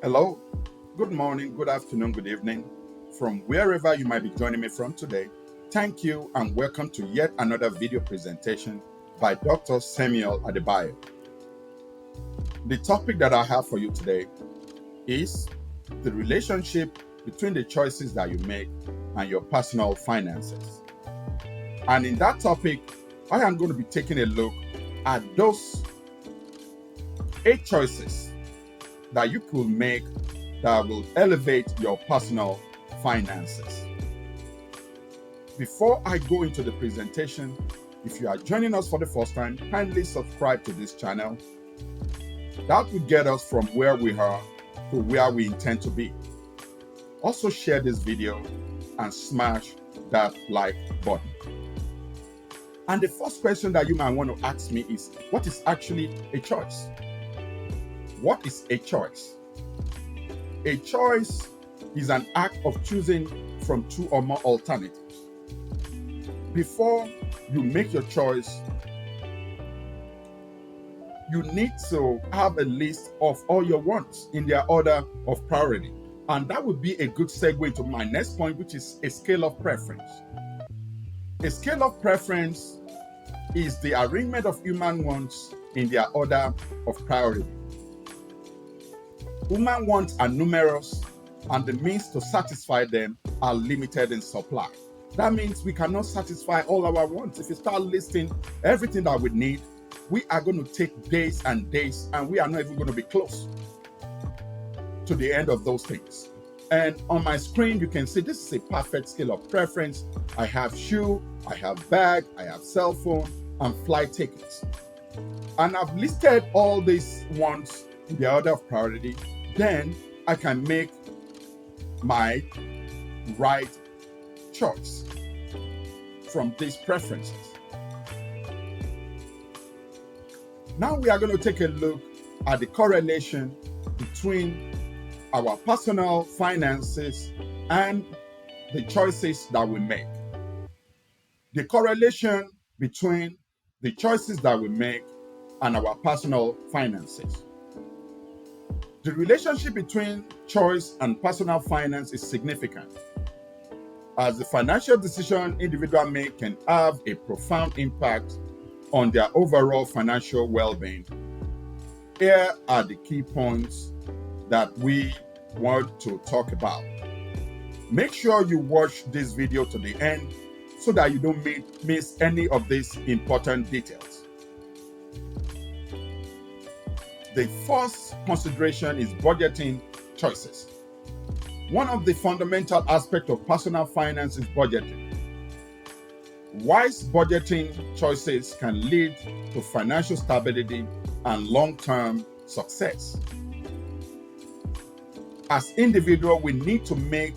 Hello, good morning, good afternoon, good evening, from wherever you might be joining me from today. Thank you and welcome to yet another video presentation by Dr. Samuel Adebayo. The topic that I have for you today is the relationship between the choices that you make and your personal finances. And in that topic, I am going to be taking a look at those 8 choices that you could make that will elevate your personal finances. Before I go into the presentation, if you are joining us for the first time, kindly subscribe to this channel. That will get us from where we are to where we intend to be. Also share this video and smash that like button. And the first question that you might want to ask me is, what is actually a choice? What is a choice? A choice is an act of choosing from 2 or more alternatives. Before you make your choice, you need to have a list of all your wants in their order of priority. And that would be a good segue into my next point, which is a scale of preference. A scale of preference is the arrangement of human wants in their order of priority. Human wants are numerous, and the means to satisfy them are limited in supply. That means we cannot satisfy all our wants. If you start listing everything that we need, we are going to take days and days, and we are not even going to be close to the end of those things. And on my screen, you can see this is a perfect scale of preference. I have shoe, I have bag, I have cell phone, and flight tickets. And I've listed all these wants in the order of priority. Then I can make my right choice from these preferences. Now we are going to take a look at the correlation between our personal finances and the choices that we make. The correlation between the choices that we make and our personal finances. The relationship between choice and personal finance is significant, as the financial decision individuals make can have a profound impact on their overall financial well-being. Here are the key points that we want to talk about. Make sure you watch this video to the end so that you don't miss any of these important details. The first consideration is budgeting choices. One of the fundamental aspects of personal finance is budgeting. Wise budgeting choices can lead to financial stability and long-term success. As individuals, we need to make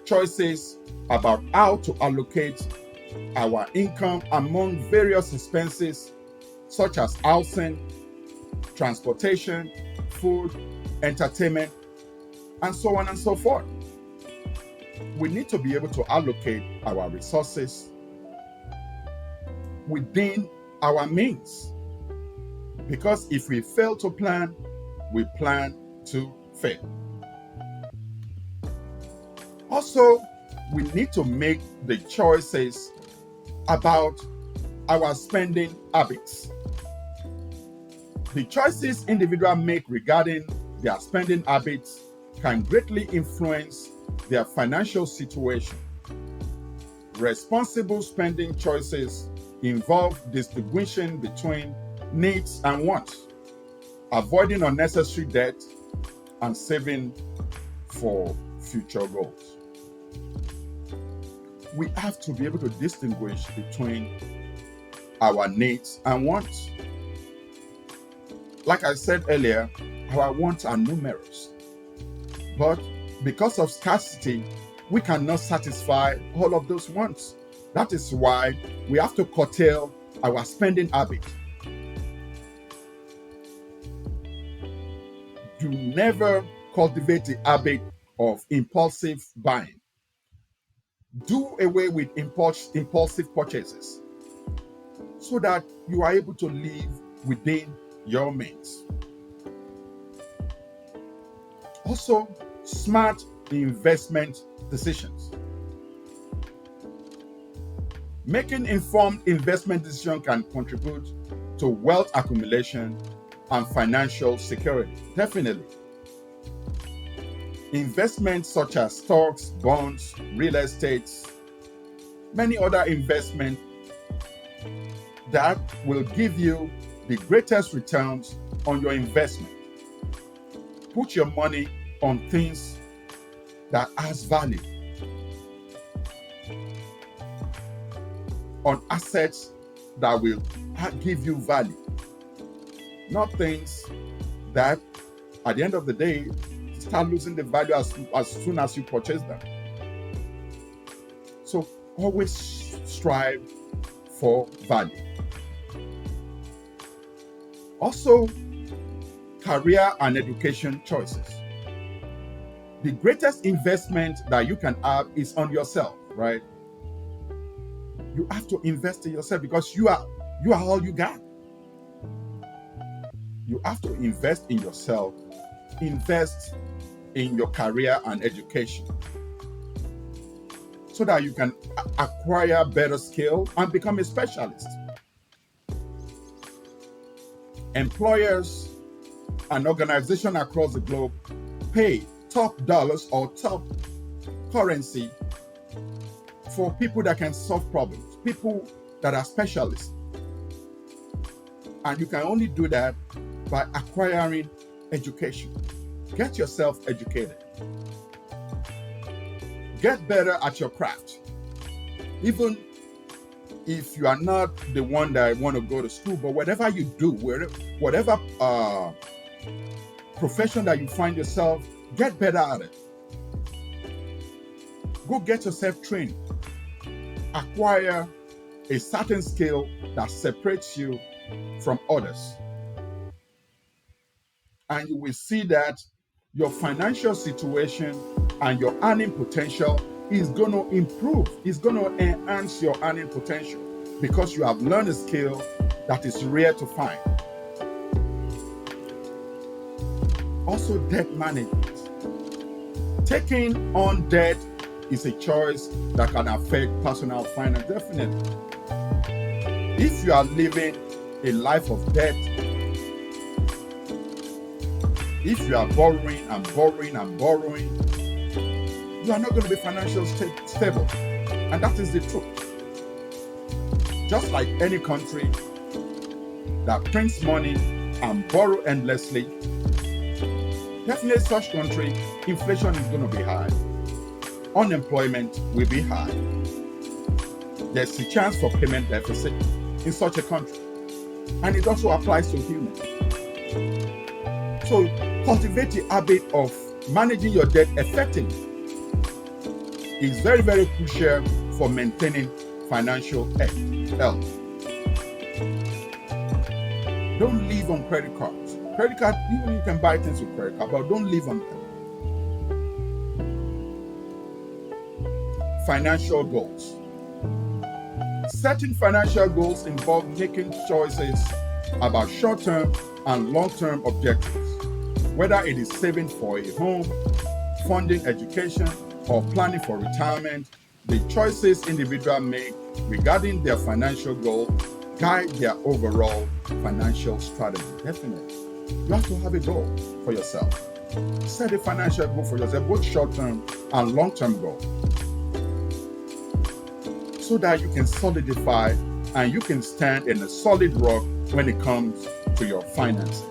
choices about how to allocate our income among various expenses such as housing, transportation, food, entertainment, and so on and so forth. We need to be able to allocate our resources within our means, because if we fail to plan, we plan to fail. Also, we need to make the choices about our spending habits. The choices individuals make regarding their spending habits can greatly influence their financial situation. Responsible spending choices involve distinguishing between needs and wants, avoiding unnecessary debt, and saving for future goals. We have to be able to distinguish between our needs and wants. Like I said earlier, our wants are numerous, but because of scarcity, we cannot satisfy all of those wants. That is why we have to curtail our spending habit. Do never cultivate the habit of impulsive buying. Do away with impulsive purchases so that you are able to live within your means. Also, smart investment decisions. Making informed investment decisions can contribute to wealth accumulation and financial security. Definitely. Investments such as stocks, bonds, real estate, many other investments that will give you the greatest returns on your investment. Put your money on things that has value, on assets that will give you value, not things that at the end of the day start losing the value as soon as you purchase them. So always strive for value. Also, career and education choices. The greatest investment that you can have is on yourself, right? You have to invest in yourself because you are all you got. You have to invest in yourself, invest in your career and education so that you can acquire better skill and become a specialist. Employers and organizations across the globe pay top dollars or top currency for people that can solve problems, people that are specialists. And you can only do that by acquiring education. Get yourself educated. Get better at your craft. Even if you are not the one that want to go to school, but whatever you do, whatever profession that you find yourself, get better at it. Go get yourself trained. Acquire a certain skill that separates you from others. And you will see that your financial situation and your earning potential is going to improve. It's going to enhance your earning potential because you have learned a skill that is rare to find. Also, debt management. Taking on debt is a choice that can affect personal finance, definitely. If you are living a life of debt, if you are borrowing and borrowing and borrowing, you are not going to be financially stable. And that is the truth. Just like any country that prints money and borrow endlessly, definitely such country, inflation is going to be high. Unemployment will be high. There's a chance for payment deficit in such a country. And it also applies to humans. So cultivate the habit of managing your debt effectively. It's very, very crucial for maintaining financial health. Don't live on credit cards. Credit card, you can buy things with credit card, but don't live on them. Financial goals. Setting financial goals involve making choices about short-term and long-term objectives, whether it is saving for a home, funding education, or planning for retirement. The choices individuals make regarding their financial goal guide their overall financial strategy. Definitely. You have to have a goal for yourself. Set a financial goal for yourself, both short-term and long-term goal, so that you can solidify and you can stand in a solid rock when it comes to your finances.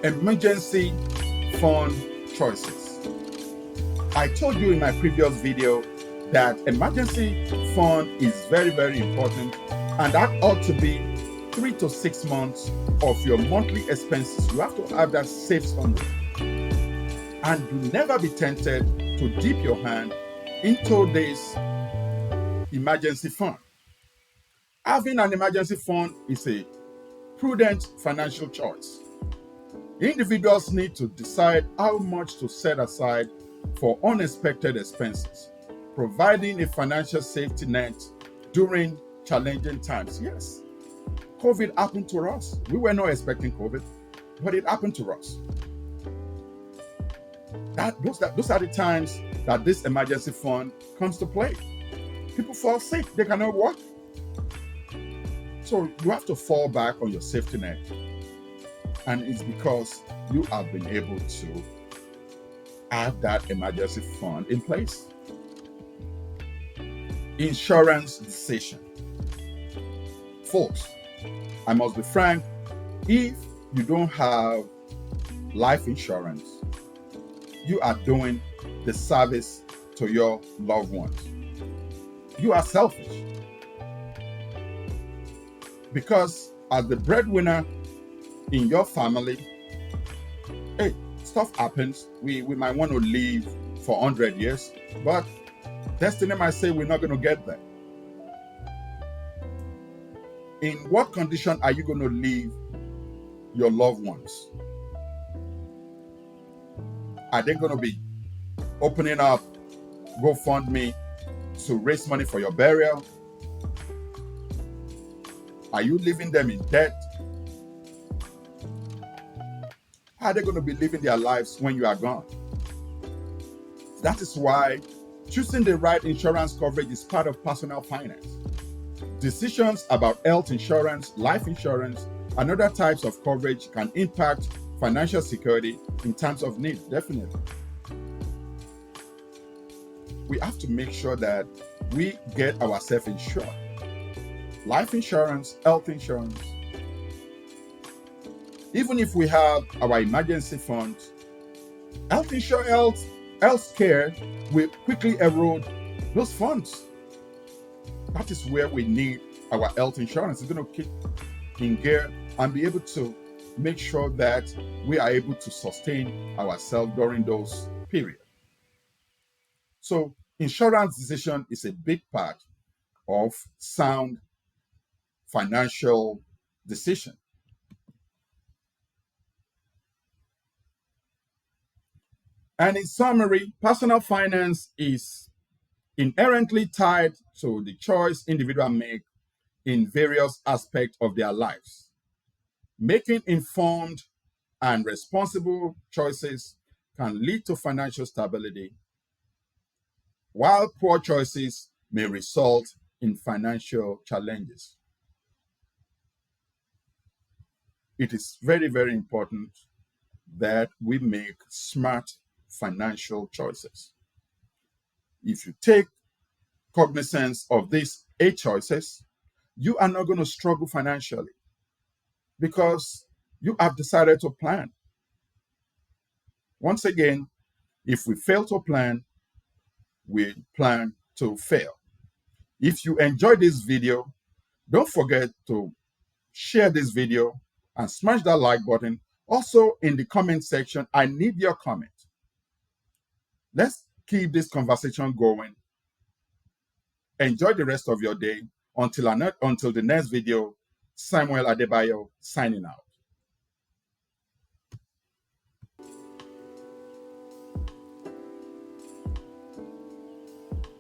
Emergency fund choices. I told you in my previous video that emergency fund is very, very important, and that ought to be 3 to 6 months of your monthly expenses. You have to have that saved somewhere. And do never be tempted to dip your hand into this emergency fund. Having an emergency fund is a prudent financial choice. Individuals need to decide how much to set aside for unexpected expenses, providing a financial safety net during challenging times. Yes, COVID happened to us. We were not expecting COVID, but it happened to us. Those are the times that this emergency fund comes to play. People fall sick, they cannot work. So you have to fall back on your safety net. And it's because you have been able to have that emergency fund in place. Insurance decision. Folks, I must be frank, if you don't have life insurance, you are doing the service to your loved ones. You are selfish. Because as the breadwinner in your family, hey, stuff happens. We might want to live for 100 years, but destiny might say we're not going to get there. In what condition are you going to leave your loved ones? Are they going to be opening up GoFundMe to raise money for your burial? Are you leaving them in debt? How are they going to be living their lives when you are gone? That is why choosing the right insurance coverage is part of personal finance. Decisions about health insurance, life insurance, and other types of coverage can impact financial security in times of need, definitely. We have to make sure that we get ourselves insured. Life insurance, health insurance. Even if we have our emergency funds, health care will quickly erode those funds. That is where we need our health insurance. It's going to kick in gear and be able to make sure that we are able to sustain ourselves during those periods. So insurance decision is a big part of sound financial decision. And in summary, personal finance is inherently tied to the choice individuals make in various aspects of their lives. Making informed and responsible choices can lead to financial stability, while poor choices may result in financial challenges. It is very, very important that we make smart financial choices. If you take cognizance of these 8 choices, you are not going to struggle financially because you have decided to plan. Once again, if we fail to plan, we plan to fail. If you enjoyed this video, don't forget to share this video and smash that like button. Also, in the comment section, I need your comment. Let's keep this conversation going. Enjoy the rest of your day. Until the next video, Samuel Adebayo signing out.